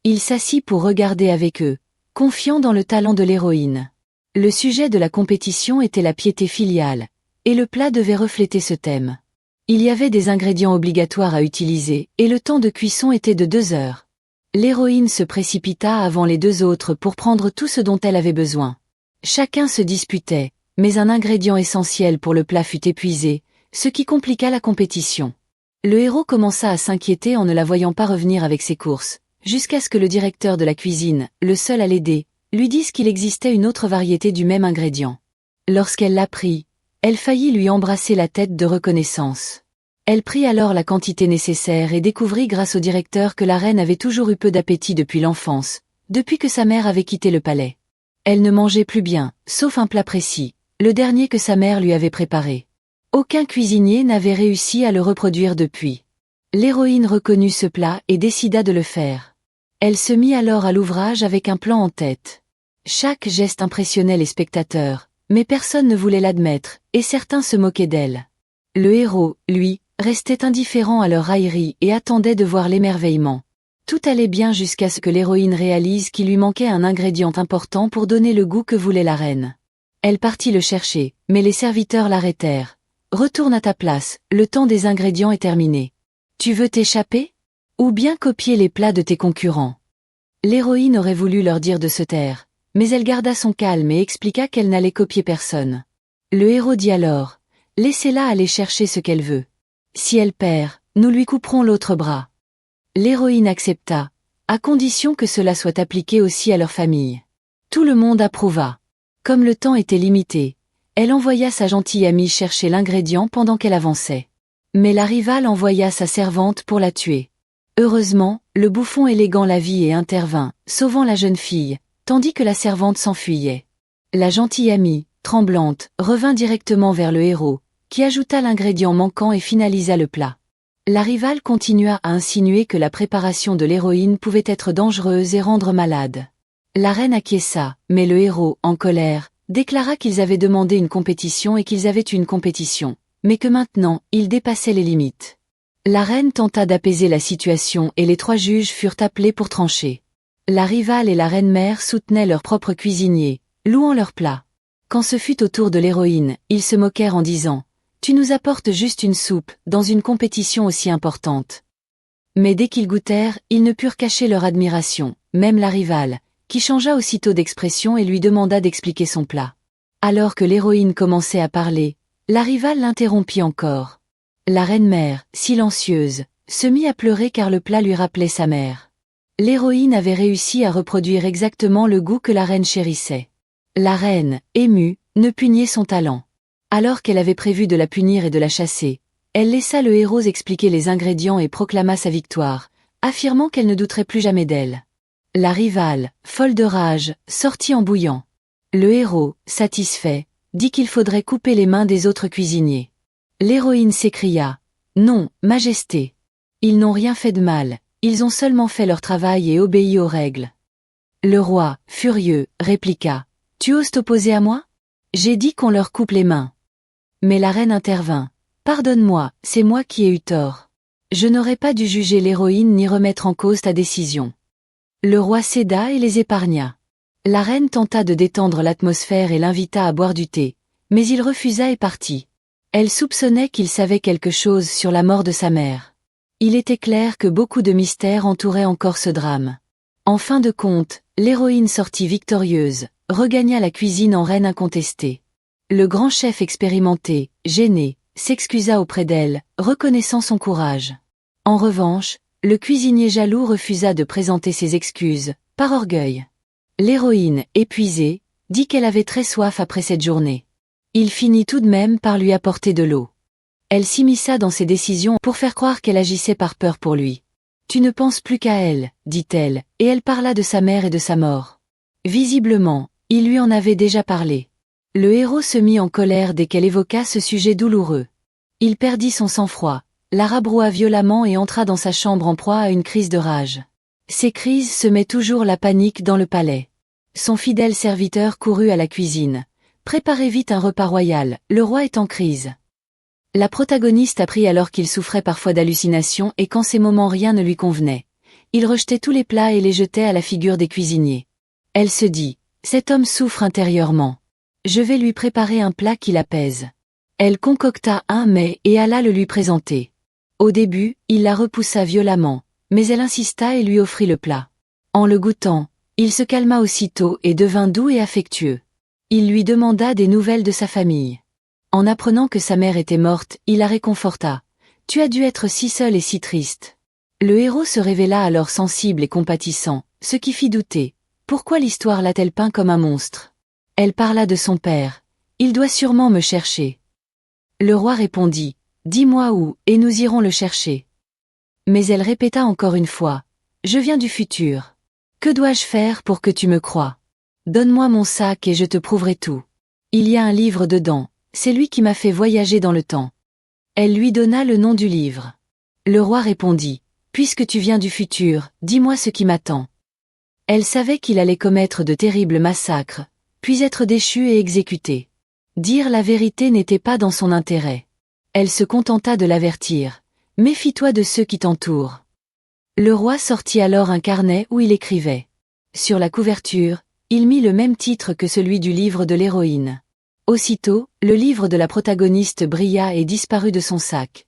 Il s'assit pour regarder avec eux, confiant dans le talent de l'héroïne. Le sujet de la compétition était la piété filiale, et le plat devait refléter ce thème. Il y avait des ingrédients obligatoires à utiliser, et le temps de cuisson était de 2 heures. L'héroïne se précipita avant les 2 autres pour prendre tout ce dont elle avait besoin. Chacun se disputait, mais un ingrédient essentiel pour le plat fut épuisé, ce qui compliqua la compétition. Le héros commença à s'inquiéter en ne la voyant pas revenir avec ses courses, jusqu'à ce que le directeur de la cuisine, le seul à l'aider, lui dise qu'il existait une autre variété du même ingrédient. Lorsqu'elle l'apprit, elle faillit lui embrasser la tête de reconnaissance. Elle prit alors la quantité nécessaire et découvrit grâce au directeur que la reine avait toujours eu peu d'appétit depuis l'enfance, depuis que sa mère avait quitté le palais. Elle ne mangeait plus bien, sauf un plat précis, le dernier que sa mère lui avait préparé. Aucun cuisinier n'avait réussi à le reproduire depuis. L'héroïne reconnut ce plat et décida de le faire. Elle se mit alors à l'ouvrage avec un plan en tête. Chaque geste impressionnait les spectateurs, mais personne ne voulait l'admettre, et certains se moquaient d'elle. Le héros, lui, restait indifférent à leur raillerie et attendait de voir l'émerveillement. Tout allait bien jusqu'à ce que l'héroïne réalise qu'il lui manquait un ingrédient important pour donner le goût que voulait la reine. Elle partit le chercher, mais les serviteurs l'arrêtèrent. « Retourne à ta place, le temps des ingrédients est terminé. Tu veux t'échapper? Ou bien copier les plats de tes concurrents ?» L'héroïne aurait voulu leur dire de se taire, mais elle garda son calme et expliqua qu'elle n'allait copier personne. Le héros dit alors, « Laissez-la aller chercher ce qu'elle veut. Si elle perd, nous lui couperons l'autre bras. » L'héroïne accepta, à condition que cela soit appliqué aussi à leur famille. Tout le monde approuva. Comme le temps était limité, elle envoya sa gentille amie chercher l'ingrédient pendant qu'elle avançait. Mais la rivale envoya sa servante pour la tuer. Heureusement, le bouffon élégant la vit et intervint, sauvant la jeune fille, tandis que la servante s'enfuyait. La gentille amie, tremblante, revint directement vers le héros, qui ajouta l'ingrédient manquant et finalisa le plat. La rivale continua à insinuer que la préparation de l'héroïne pouvait être dangereuse et rendre malade. La reine acquiesça, mais le héros, en colère, déclara qu'ils avaient demandé une compétition et qu'ils avaient une compétition, mais que maintenant, ils dépassaient les limites. La reine tenta d'apaiser la situation et les 3 juges furent appelés pour trancher. La rivale et la reine-mère soutenaient leur propre cuisinier, louant leur plat. Quand ce fut au tour de l'héroïne, ils se moquèrent en disant « Tu nous apportes juste une soupe, dans une compétition aussi importante. » Mais dès qu'ils goûtèrent, ils ne purent cacher leur admiration, même la rivale, qui changea aussitôt d'expression et lui demanda d'expliquer son plat. Alors que l'héroïne commençait à parler, la rivale l'interrompit encore. La reine-mère, silencieuse, se mit à pleurer car le plat lui rappelait sa mère. L'héroïne avait réussi à reproduire exactement le goût que la reine chérissait. La reine, émue, ne pugnait son talent. Alors qu'elle avait prévu de la punir et de la chasser, elle laissa le héros expliquer les ingrédients et proclama sa victoire, affirmant qu'elle ne douterait plus jamais d'elle. La rivale, folle de rage, sortit en bouillant. Le héros, satisfait, dit qu'il faudrait couper les mains des autres cuisiniers. L'héroïne s'écria « Non, Majesté. Ils n'ont rien fait de mal, ils ont seulement fait leur travail et obéi aux règles. » Le roi, furieux, répliqua « Tu oses t'opposer à moi? J'ai dit qu'on leur coupe les mains. » Mais la reine intervint « Pardonne-moi, c'est moi qui ai eu tort. Je n'aurais pas dû juger l'héroïne ni remettre en cause ta décision. » Le roi céda et les épargna. La reine tenta de détendre l'atmosphère et l'invita à boire du thé, mais il refusa et partit. Elle soupçonnait qu'il savait quelque chose sur la mort de sa mère. Il était clair que beaucoup de mystères entouraient encore ce drame. En fin de compte, l'héroïne sortit victorieuse, regagna la cuisine en reine incontestée. Le grand chef expérimenté, gêné, s'excusa auprès d'elle, reconnaissant son courage. En revanche, le cuisinier jaloux refusa de présenter ses excuses, par orgueil. L'héroïne, épuisée, dit qu'elle avait très soif après cette journée. Il finit tout de même par lui apporter de l'eau. Elle s'immisça dans ses décisions pour faire croire qu'elle agissait par peur pour lui. « Tu ne penses plus qu'à elle, dit-elle, et elle parla de sa mère et de sa mort. Visiblement, il lui en avait déjà parlé. Le héros se mit en colère dès qu'elle évoqua ce sujet douloureux. Il perdit son sang-froid, la rabroua violemment et entra dans sa chambre en proie à une crise de rage. Ces crises semaient toujours la panique dans le palais. Son fidèle serviteur courut à la cuisine. « Préparez vite un repas royal, le roi est en crise. » La protagoniste apprit alors qu'il souffrait parfois d'hallucinations et qu'en ces moments rien ne lui convenait. il rejetait tous les plats et les jetait à la figure des cuisiniers. Elle se dit, cet homme souffre intérieurement. Je vais lui préparer un plat qui l'apaise. Elle concocta un mets et alla le lui présenter. Au début, il la repoussa violemment, mais elle insista et lui offrit le plat. En le goûtant, il se calma aussitôt et devint doux et affectueux. Il lui demanda des nouvelles de sa famille. En apprenant que sa mère était morte, il la réconforta. « Tu as dû être si seul et si triste. » Le héros se révéla alors sensible et compatissant, ce qui fit douter. Pourquoi l'histoire l'a-t-elle peint comme un monstre? Elle parla de son père. « Il doit sûrement me chercher. » Le roi répondit. « Dis-moi où, et nous irons le chercher. » Mais elle répéta encore une fois. « Je viens du futur. Que dois-je faire pour que tu me croies? Donne-moi mon sac et je te prouverai tout. Il y a un livre dedans, c'est lui qui m'a fait voyager dans le temps. » Elle lui donna le nom du livre. Le roi répondit. « Puisque tu viens du futur, dis-moi ce qui m'attend. » Elle savait qu'il allait commettre de terribles massacres, puis être déchu et exécuté. Dire la vérité n'était pas dans son intérêt. Elle se contenta de l'avertir. « Méfie-toi de ceux qui t'entourent. » Le roi sortit alors un carnet où il écrivait. Sur la couverture, il mit le même titre que celui du livre de l'héroïne. Aussitôt, le livre de la protagoniste brilla et disparut de son sac.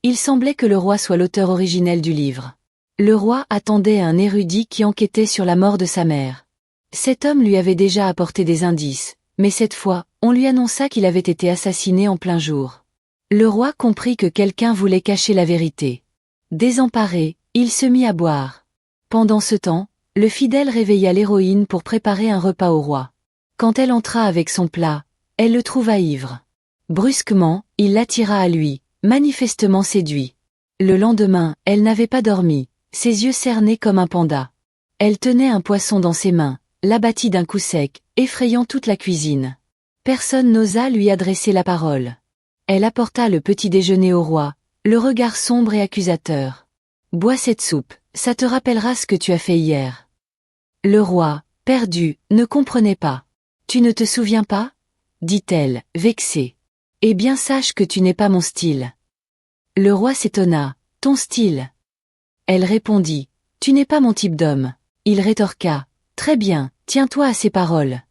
Il semblait que le roi soit l'auteur originel du livre. Le roi attendait un érudit qui enquêtait sur la mort de sa mère. Cet homme lui avait déjà apporté des indices, mais cette fois, on lui annonça qu'il avait été assassiné en plein jour. Le roi comprit que quelqu'un voulait cacher la vérité. Désemparé, il se mit à boire. Pendant ce temps, le fidèle réveilla l'héroïne pour préparer un repas au roi. Quand elle entra avec son plat, elle le trouva ivre. Brusquement, il l'attira à lui, manifestement séduit. Le lendemain, elle n'avait pas dormi, ses yeux cernés comme un panda. Elle tenait un poisson dans ses mains, l'abattit d'un coup sec, effrayant toute la cuisine. Personne n'osa lui adresser la parole. Elle apporta le petit déjeuner au roi, le regard sombre et accusateur. « Bois cette soupe, ça te rappellera ce que tu as fait hier. » Le roi, perdu, ne comprenait pas. « Tu ne te souviens pas ?» dit-elle, vexée. « Eh bien sache que tu n'es pas mon style. » Le roi s'étonna. « Ton style ?» Elle répondit. « Tu n'es pas mon type d'homme. » Il rétorqua. « Très bien, tiens-toi à ces paroles. »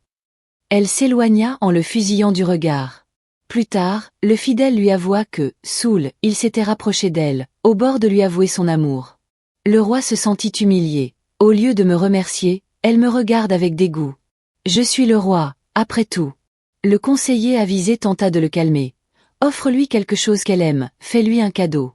Elle s'éloigna en le fusillant du regard. Plus tard, le fidèle lui avoua que, saoul, il s'était rapproché d'elle, au bord de lui avouer son amour. Le roi se sentit humilié. « Au lieu de me remercier, elle me regarde avec dégoût. Je suis le roi, après tout. » Le conseiller avisé tenta de le calmer. « Offre-lui quelque chose qu'elle aime, fais-lui un cadeau. »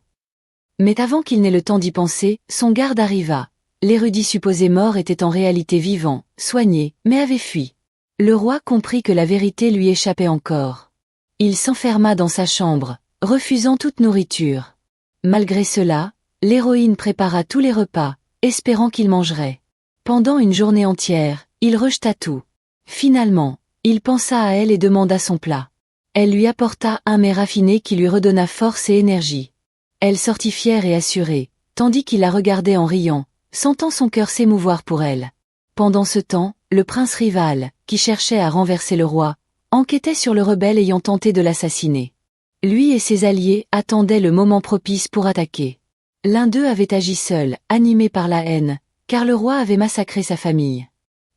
Mais avant qu'il n'ait le temps d'y penser, son garde arriva. L'érudit supposé mort était en réalité vivant, soigné, mais avait fui. Le roi comprit que la vérité lui échappait encore. Il s'enferma dans sa chambre, refusant toute nourriture. Malgré cela, l'héroïne prépara tous les repas, espérant qu'il mangerait. Pendant une journée entière, il rejeta tout. Finalement, il pensa à elle et demanda son plat. Elle lui apporta un mets raffiné qui lui redonna force et énergie. Elle sortit fière et assurée, tandis qu'il la regardait en riant, sentant son cœur s'émouvoir pour elle. Pendant ce temps, le prince rival, qui cherchait à renverser le roi, enquêtait sur le rebelle ayant tenté de l'assassiner. Lui et ses alliés attendaient le moment propice pour attaquer. L'un d'eux avait agi seul, animé par la haine, car le roi avait massacré sa famille.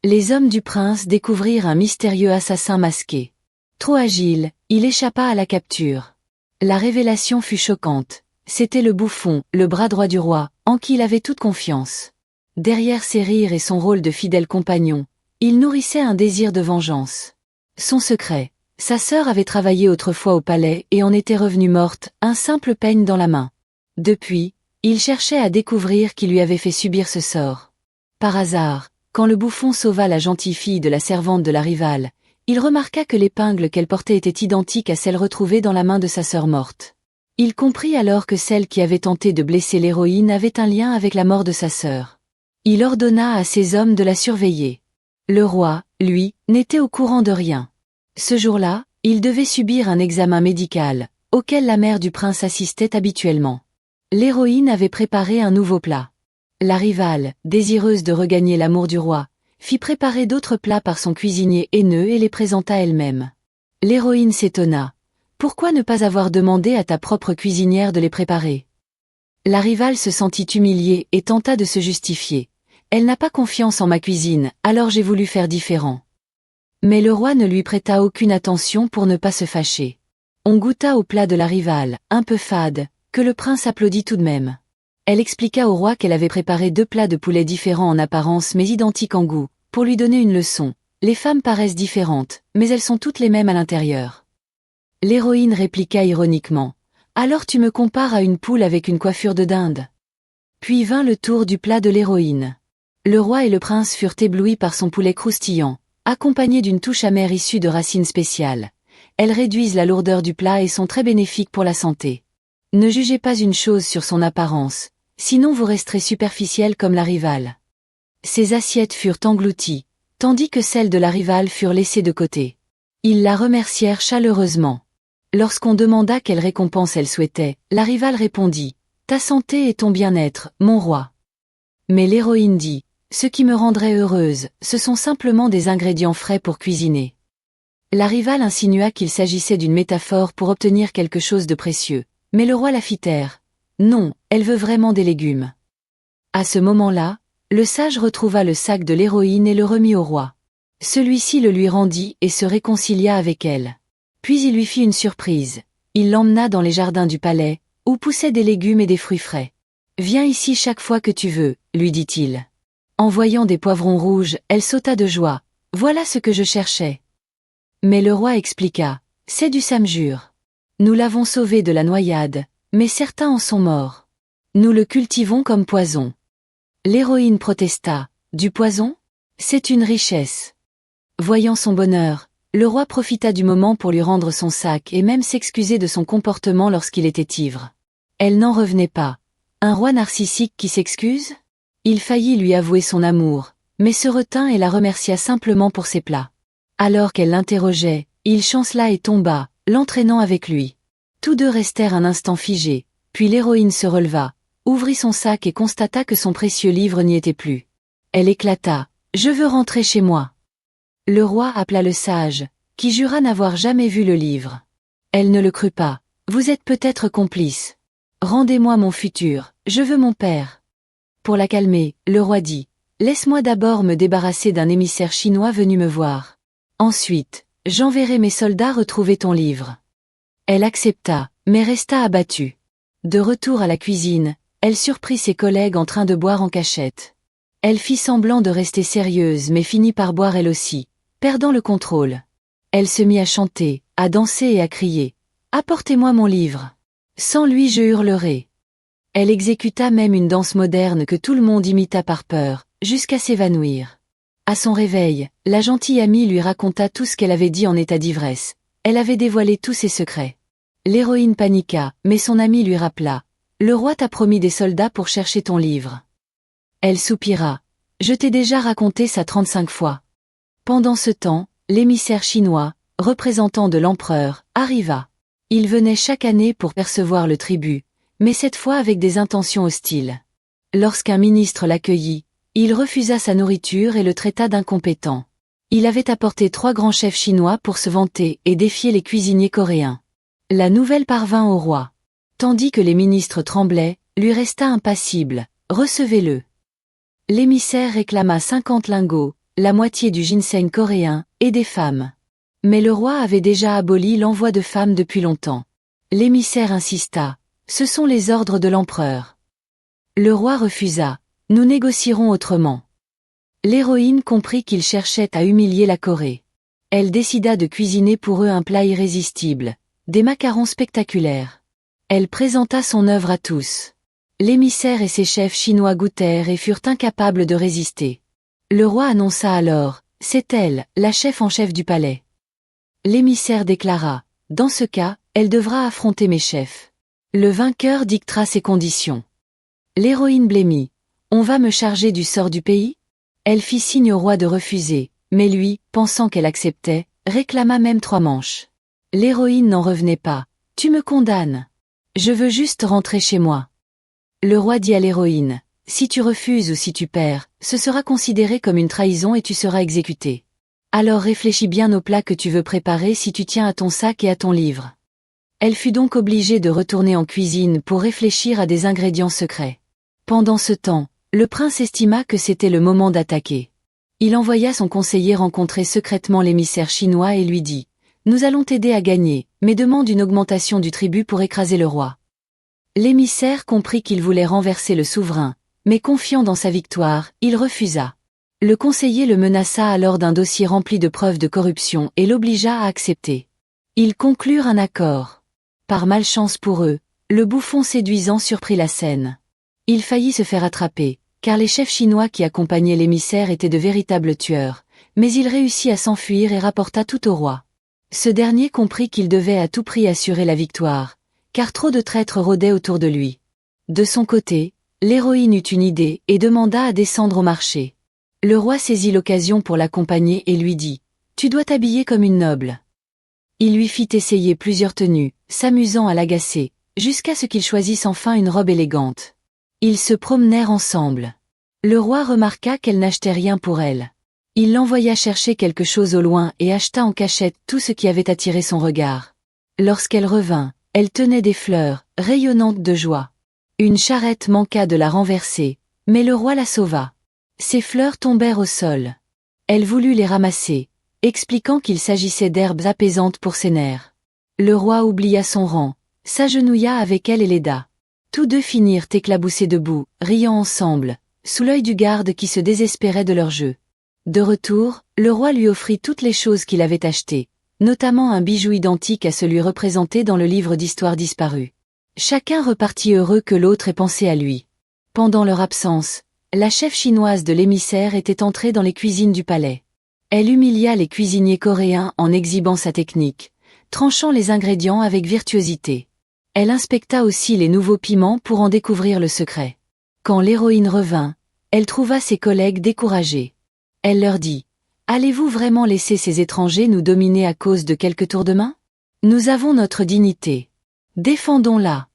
Les hommes du prince découvrirent un mystérieux assassin masqué. Trop agile, il échappa à la capture. La révélation fut choquante. C'était le bouffon, le bras droit du roi, en qui il avait toute confiance. Derrière ses rires et son rôle de fidèle compagnon, il nourrissait un désir de vengeance. Son secret, sa sœur avait travaillé autrefois au palais et en était revenue morte, un simple peigne dans la main. Depuis, il cherchait à découvrir qui lui avait fait subir ce sort. Par hasard, quand le bouffon sauva la gentille fille de la servante de la rivale, il remarqua que l'épingle qu'elle portait était identique à celle retrouvée dans la main de sa sœur morte. Il comprit alors que celle qui avait tenté de blesser l'héroïne avait un lien avec la mort de sa sœur. Il ordonna à ses hommes de la surveiller. Le roi, lui, n'était au courant de rien. Ce jour-là, il devait subir un examen médical, auquel la mère du prince assistait habituellement. L'héroïne avait préparé un nouveau plat. La rivale, désireuse de regagner l'amour du roi, fit préparer d'autres plats par son cuisinier haineux et les présenta elle-même. L'héroïne s'étonna. « Pourquoi ne pas avoir demandé à ta propre cuisinière de les préparer ? La rivale se sentit humiliée et tenta de se justifier. Elle n'a pas confiance en ma cuisine, alors j'ai voulu faire différent. Mais le roi ne lui prêta aucune attention pour ne pas se fâcher. On goûta au plat de la rivale, un peu fade, que le prince applaudit tout de même. Elle expliqua au roi qu'elle avait préparé 2 plats de poulet différents en apparence mais identiques en goût, pour lui donner une leçon. Les femmes paraissent différentes, mais elles sont toutes les mêmes à l'intérieur. L'héroïne répliqua ironiquement. Alors tu me compares à une poule avec une coiffure de dinde. Puis vint le tour du plat de l'héroïne. Le roi et le prince furent éblouis par son poulet croustillant, accompagné d'une touche amère issue de racines spéciales. Elles réduisent la lourdeur du plat et sont très bénéfiques pour la santé. Ne jugez pas une chose sur son apparence, sinon vous resterez superficiel comme la rivale. Ces assiettes furent englouties, tandis que celles de la rivale furent laissées de côté. Ils la remercièrent chaleureusement. Lorsqu'on demanda quelle récompense elle souhaitait, la rivale répondit « Ta santé et ton bien-être, mon roi ». Mais l'héroïne dit « Ce qui me rendrait heureuse, ce sont simplement des ingrédients frais pour cuisiner ». La rivale insinua qu'il s'agissait d'une métaphore pour obtenir quelque chose de précieux, mais le roi la fit taire. Non, elle veut vraiment des légumes. À ce moment-là, le sage retrouva le sac de l'héroïne et le remit au roi. Celui-ci le lui rendit et se réconcilia avec elle. Puis il lui fit une surprise. Il l'emmena dans les jardins du palais, où poussaient des légumes et des fruits frais. « Viens ici chaque fois que tu veux, » lui dit-il. En voyant des poivrons rouges, elle sauta de joie. « Voilà ce que je cherchais. » Mais le roi expliqua. « C'est du samjur. Nous l'avons sauvé de la noyade, mais certains en sont morts. Nous le cultivons comme poison. » L'héroïne protesta. « Du poison ? C'est une richesse. » Voyant son bonheur, le roi profita du moment pour lui rendre son sac et même s'excuser de son comportement lorsqu'il était ivre. Elle n'en revenait pas. Un roi narcissique qui s'excuse ? Il faillit lui avouer son amour, mais se retint et la remercia simplement pour ses plats. Alors qu'elle l'interrogeait, il chancela et tomba, l'entraînant avec lui. Tous deux restèrent un instant figés, puis l'héroïne se releva, ouvrit son sac et constata que son précieux livre n'y était plus. Elle éclata. « Je veux rentrer chez moi. » Le roi appela le sage, qui jura n'avoir jamais vu le livre. Elle ne le crut pas. « Vous êtes peut-être complice. Rendez-moi mon futur, je veux mon père. » Pour la calmer, le roi dit « Laisse-moi d'abord me débarrasser d'un émissaire chinois venu me voir. Ensuite, j'enverrai mes soldats retrouver ton livre. » Elle accepta, mais resta abattue. De retour à la cuisine, elle surprit ses collègues en train de boire en cachette. Elle fit semblant de rester sérieuse mais finit par boire elle aussi, perdant le contrôle. Elle se mit à chanter, à danser et à crier « Apportez-moi mon livre. Sans lui je hurlerai. » Elle exécuta même une danse moderne que tout le monde imita par peur, jusqu'à s'évanouir. À son réveil, la gentille amie lui raconta tout ce qu'elle avait dit en état d'ivresse. Elle avait dévoilé tous ses secrets. L'héroïne paniqua, mais son amie lui rappela « Le roi t'a promis des soldats pour chercher ton livre. » Elle soupira. « Je t'ai déjà raconté ça 35 fois. » Pendant ce temps, l'émissaire chinois, représentant de l'empereur, arriva. Il venait chaque année pour percevoir le tribut, mais cette fois avec des intentions hostiles. Lorsqu'un ministre l'accueillit, il refusa sa nourriture et le traita d'incompétent. Il avait apporté 3 grands chefs chinois pour se vanter et défier les cuisiniers coréens. La nouvelle parvint au roi. Tandis que les ministres tremblaient, lui resta impassible. « Recevez-le. » L'émissaire réclama 50 lingots, la moitié du ginseng coréen, et des femmes. Mais le roi avait déjà aboli l'envoi de femmes depuis longtemps. L'émissaire insista. « Ce sont les ordres de l'empereur. » Le roi refusa. « Nous négocierons autrement. » L'héroïne comprit qu'il cherchait à humilier la Corée. Elle décida de cuisiner pour eux un plat irrésistible, des macarons spectaculaires. Elle présenta son œuvre à tous. L'émissaire et ses chefs chinois goûtèrent et furent incapables de résister. Le roi annonça alors, « C'est elle, la chef en chef du palais. » L'émissaire déclara, « Dans ce cas, elle devra affronter mes chefs. Le vainqueur dictera ses conditions. » L'héroïne blêmit, « On va me charger du sort du pays ?» Elle fit signe au roi de refuser, mais lui, pensant qu'elle acceptait, réclama même 3 manches. L'héroïne n'en revenait pas, « Tu me condamnes. Je veux juste rentrer chez moi. » Le roi dit à l'héroïne, « Si tu refuses ou si tu perds, ce sera considéré comme une trahison et tu seras exécutée. Alors réfléchis bien au plat que tu veux préparer si tu tiens à ton sac et à ton livre. » Elle fut donc obligée de retourner en cuisine pour réfléchir à des ingrédients secrets. Pendant ce temps, le prince estima que c'était le moment d'attaquer. Il envoya son conseiller rencontrer secrètement l'émissaire chinois et lui dit « Nous allons t'aider à gagner, mais demande une augmentation du tribut pour écraser le roi. » L'émissaire comprit qu'il voulait renverser le souverain, mais confiant dans sa victoire, il refusa. Le conseiller le menaça alors d'un dossier rempli de preuves de corruption et l'obligea à accepter. Ils conclurent un accord. Par malchance pour eux, le bouffon séduisant surprit la scène. Il faillit se faire attraper, car les chefs chinois qui accompagnaient l'émissaire étaient de véritables tueurs, mais il réussit à s'enfuir et rapporta tout au roi. Ce dernier comprit qu'il devait à tout prix assurer la victoire, car trop de traîtres rôdaient autour de lui. De son côté, l'héroïne eut une idée et demanda à descendre au marché. Le roi saisit l'occasion pour l'accompagner et lui dit « Tu dois t'habiller comme une noble. » Il lui fit essayer plusieurs tenues, s'amusant à l'agacer, jusqu'à ce qu'il choisisse enfin une robe élégante. Ils se promenèrent ensemble. Le roi remarqua qu'elle n'achetait rien pour elle. Il l'envoya chercher quelque chose au loin et acheta en cachette tout ce qui avait attiré son regard. Lorsqu'elle revint, elle tenait des fleurs, rayonnantes de joie. Une charrette manqua de la renverser, mais le roi la sauva. Ces fleurs tombèrent au sol. Elle voulut les ramasser, expliquant qu'il s'agissait d'herbes apaisantes pour ses nerfs. Le roi oublia son rang, s'agenouilla avec elle et l'aida. Tous deux finirent éclaboussés debout, riant ensemble, sous l'œil du garde qui se désespérait de leur jeu. De retour, le roi lui offrit toutes les choses qu'il avait achetées, notamment un bijou identique à celui représenté dans le livre d'histoire disparu. Chacun repartit heureux que l'autre ait pensé à lui. Pendant leur absence, la chef chinoise de l'émissaire était entrée dans les cuisines du palais. Elle humilia les cuisiniers coréens en exhibant sa technique, tranchant les ingrédients avec virtuosité. Elle inspecta aussi les nouveaux piments pour en découvrir le secret. Quand l'héroïne revint, elle trouva ses collègues découragés. Elle leur dit « Allez-vous vraiment laisser ces étrangers nous dominer à cause de quelques tours de main? Nous avons notre dignité. Défendons-la. »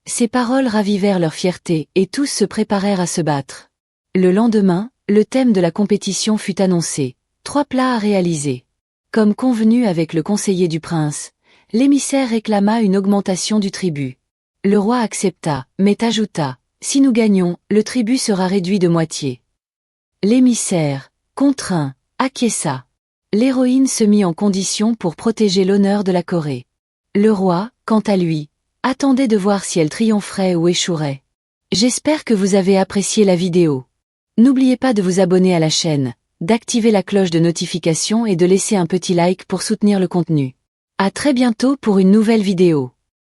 Ces paroles ravivèrent leur fierté et tous se préparèrent à se battre. Le lendemain, le thème de la compétition fut annoncé, 3 plats à réaliser. Comme convenu avec le conseiller du prince, l'émissaire réclama une augmentation du tribut. Le roi accepta, mais ajouta, si nous gagnons, le tribut sera réduit de moitié. L'émissaire, contraint, acquiesça. L'héroïne se mit en condition pour protéger l'honneur de la Corée. Le roi, quant à lui, attendait de voir si elle triompherait ou échouerait. J'espère que vous avez apprécié la vidéo. N'oubliez pas de vous abonner à la chaîne, d'activer la cloche de notification et de laisser un petit like pour soutenir le contenu. À très bientôt pour une nouvelle vidéo.